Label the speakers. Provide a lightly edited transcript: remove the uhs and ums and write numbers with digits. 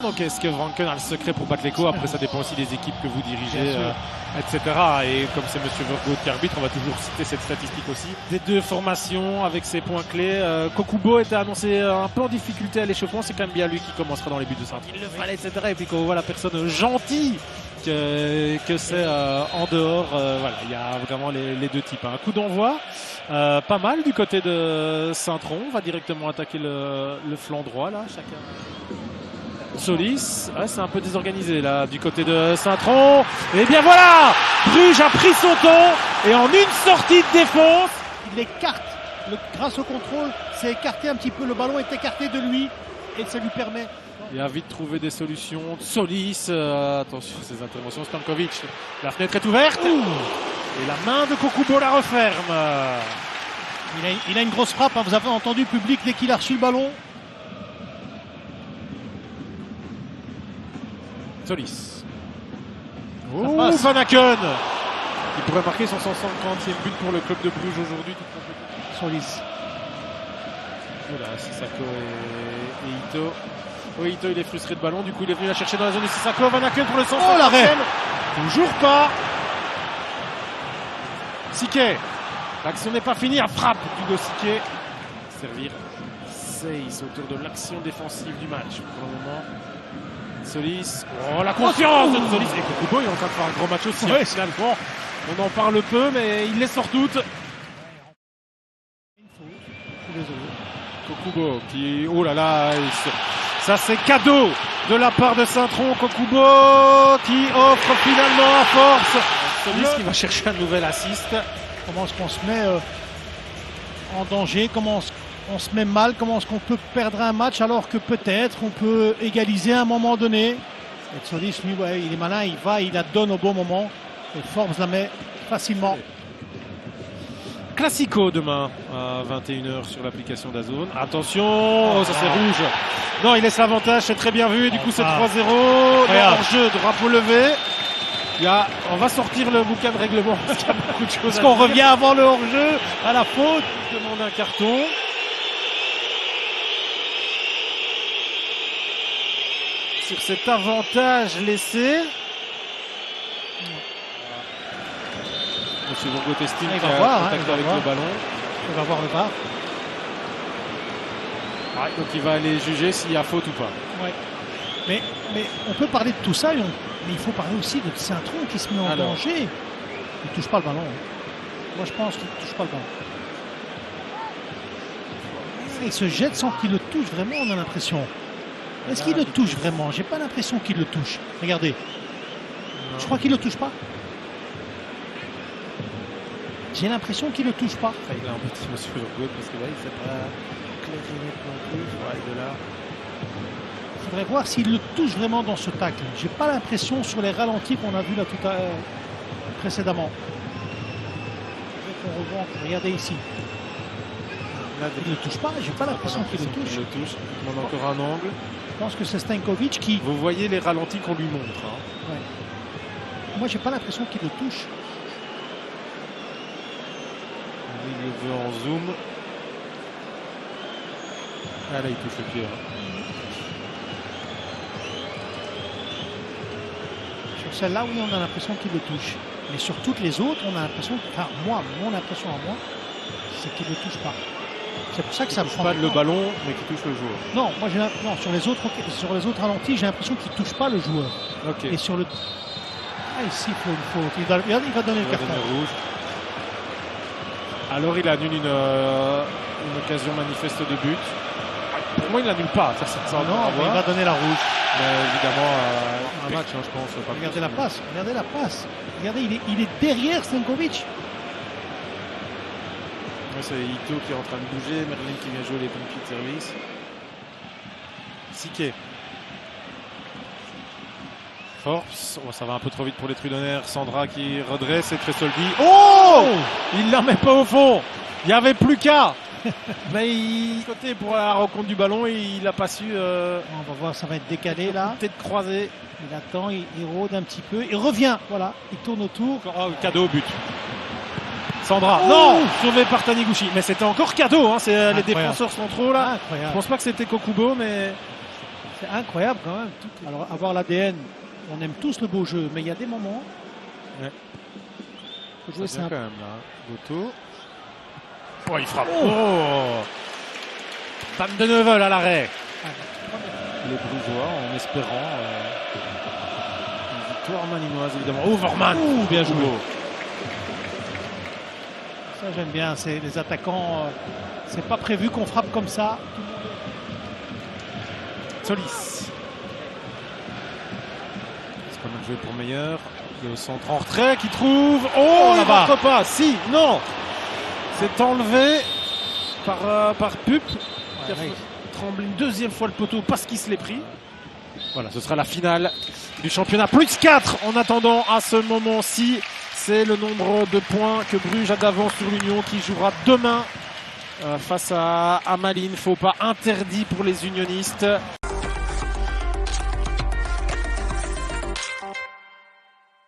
Speaker 1: Donc est-ce que Vranken a le secret pour battre l'écho? Après ça dépend aussi des équipes que vous dirigez, etc. Et comme c'est Monsieur Vergood qui arbitre, on va toujours citer cette statistique aussi. Des deux formations avec ses points clés. Kokubo était annoncé un peu en difficulté à l'échauffement, c'est quand même bien lui qui commencera dans les buts de Saint. Il le fallait, etc. Et puis quand on voit la personne gentille que c'est en dehors, voilà, il y a vraiment les deux types. Un coup d'envoi, pas mal du côté de Saint-Tron. On va directement attaquer le flanc droit là, chacun. Solis, ouais, c'est un peu désorganisé là du côté de Saint-Tron. Et bien voilà, Bruges a pris son temps et en une sortie de défense,
Speaker 2: il écarte. Grâce au contrôle, c'est écarté un petit peu. Le ballon est écarté de lui et ça lui permet.
Speaker 1: Il a vite trouvé des solutions. Solis, attention à ces interventions. Stankovic, la fenêtre est ouverte. Et la main de Kokubo la referme.
Speaker 2: Il a une grosse frappe, hein. Vous avez entendu le public dès qu'il a reçu le ballon.
Speaker 1: Solis. Van Aken qui pourrait marquer son 150e but pour le club de Bruges aujourd'hui.
Speaker 2: Solis.
Speaker 1: Voilà, Sissako et Ito. Oui, Ito il est frustré de ballon, du coup il est venu la chercher dans la zone de Sissako. Van Aken pour le 150e.
Speaker 2: Oh, l'arrêt.
Speaker 1: Toujours pas. Siquet. L'action n'est pas finie. À frappe d'Hugo Siquet. Servir Seis autour de l'action défensive du match pour le moment. Solis, oh la confiance de Solis et Kokubo il est en train de faire un gros match aussi.
Speaker 2: Ouais.
Speaker 1: Finalement, on en parle peu, mais il les sort toutes. Kokubo qui, oh là là, ça c'est cadeau de la part de Saint-Tron. Kokubo qui offre finalement à force. Solis qui va chercher un nouvel assist.
Speaker 2: Comment est-ce qu'on se met en danger? Comment on se met mal? Comment est-ce qu'on peut perdre un match alors que peut-être on peut égaliser à un moment donné? Et Solis, lui, ouais, il est malin, il va, il la donne au bon moment. Et Forbes la met facilement.
Speaker 1: Classico demain à 21h sur l'application DAZN. Attention, oh, ça c'est rouge. Non, il laisse l'avantage, c'est très bien vu. Du coup, c'est 3-0. Hors-jeu, drapeau levé. On va sortir le bouquin de règlement parce qu'il y a beaucoup de choses.
Speaker 2: Est-ce qu'on revient avant le hors-jeu à la faute?
Speaker 1: Il demande un carton. Sur cet avantage laissé. Monsieur Vergood estime qu'il a contact avec le ballon.
Speaker 2: Il va voir le VAR.
Speaker 1: Ouais, donc il va aller juger s'il y a faute ou pas.
Speaker 2: Ouais. Mais on peut parler de tout ça, mais il faut parler aussi de Saint-Tron qui se met en danger. Il ne touche pas le ballon. Moi je pense qu'il ne touche pas le ballon. Il se jette sans qu'il le touche vraiment, on a l'impression. Est-ce qu'il le touche vraiment? J'ai pas l'impression qu'il le touche. Regardez. Non. Je crois qu'il le touche pas. J'ai l'impression qu'il le touche pas.
Speaker 1: Il a embêté Monsieur Vergood parce que là, il ne s'est pas clairé non plus. Ouais, de là.
Speaker 2: Il faudrait voir s'il le touche vraiment dans ce tacle. J'ai pas l'impression sur les ralentis qu'on a vu là tout à l'heure précédemment. On revoit, regardez ici. Là, il ne le touche pas, j'ai pas l'impression qu'il le touche.
Speaker 1: Il le touche, il demande encore un angle.
Speaker 2: Je pense que c'est Stankovic qui...
Speaker 1: Vous voyez les ralentis qu'on lui montre. Hein.
Speaker 2: Ouais. Moi, j'ai pas l'impression qu'il le touche.
Speaker 1: Il le veut en zoom. Ah là, il touche le pied. Hein.
Speaker 2: Sur celle-là, oui, on a l'impression qu'il le touche. Mais sur toutes les autres, on a l'impression... Enfin, moi, mon impression à moi, c'est qu'il ne le touche pas. C'est pour ça que ça me prend.
Speaker 1: Pas le ballon, mais qui touche le joueur.
Speaker 2: Non, moi non, sur les autres ralentis, j'ai l'impression qu'il ne touche pas le joueur.
Speaker 1: Ok.
Speaker 2: Et sur le... Ah, ici, il faut une faute. Il va donner le carton
Speaker 1: rouge. Alors il annule une occasion manifeste de but. Pour moi, il n'annule pas. Ça
Speaker 2: non, il va donner la rouge.
Speaker 1: Mais évidemment, un match, hein, je pense. Pas
Speaker 2: regardez la passe. Regardez la passe. Regardez, il est derrière Stankovic.
Speaker 1: Ouais, c'est Ito qui est en train de bouger. Merlin qui vient jouer les pompiers de service. Siquet. Forbes. Oh, ça va un peu trop vite pour les Trudonnaires. Sandra qui redresse et Tresoldi. Oh, il la met pas au fond. Il n'y avait plus qu'à. Mais il côté pour la rencontre du ballon, il n'a pas su.
Speaker 2: On va voir, ça va être décalé là.
Speaker 1: Tête croisée.
Speaker 2: Il attend, il rôde un petit peu. Il revient, voilà. Il tourne autour.
Speaker 1: Oh, cadeau au but. Sandra. Oh, non, sauvé par Taniguchi. Mais c'était encore cadeau. Hein. Les défenseurs centraux là.
Speaker 2: Incroyable.
Speaker 1: Je pense pas que c'était Kokubo, mais.
Speaker 2: C'est incroyable quand même. Alors avoir l'ADN, on aime tous le beau jeu, mais il y a des moments.
Speaker 1: Ouais.
Speaker 2: Faut jouer
Speaker 1: Ça vient
Speaker 2: simple.
Speaker 1: quand même là. Goto. Oh, il frappe. Oh, Van de Neuvel à l'arrêt. Les Brugeois en espérant une victoire malinoise évidemment. Overman.
Speaker 2: Bien joué. Ça j'aime bien, c'est les attaquants. C'est pas prévu qu'on frappe comme ça.
Speaker 1: Solis. C'est quand même joué pour meilleur. Le centre en retrait qui trouve. Oh, il
Speaker 2: là-bas.
Speaker 1: rentre pas. Si, non. C'est enlevé par Pup. Qui a tremblé une deuxième fois le poteau parce qu'il se l'est pris. Voilà, ce sera la finale du championnat. Plus 4 en attendant à ce moment-ci. C'est le nombre de points que Bruges a d'avance sur l'Union qui jouera demain face à Malines. Faux pas interdit pour les unionistes.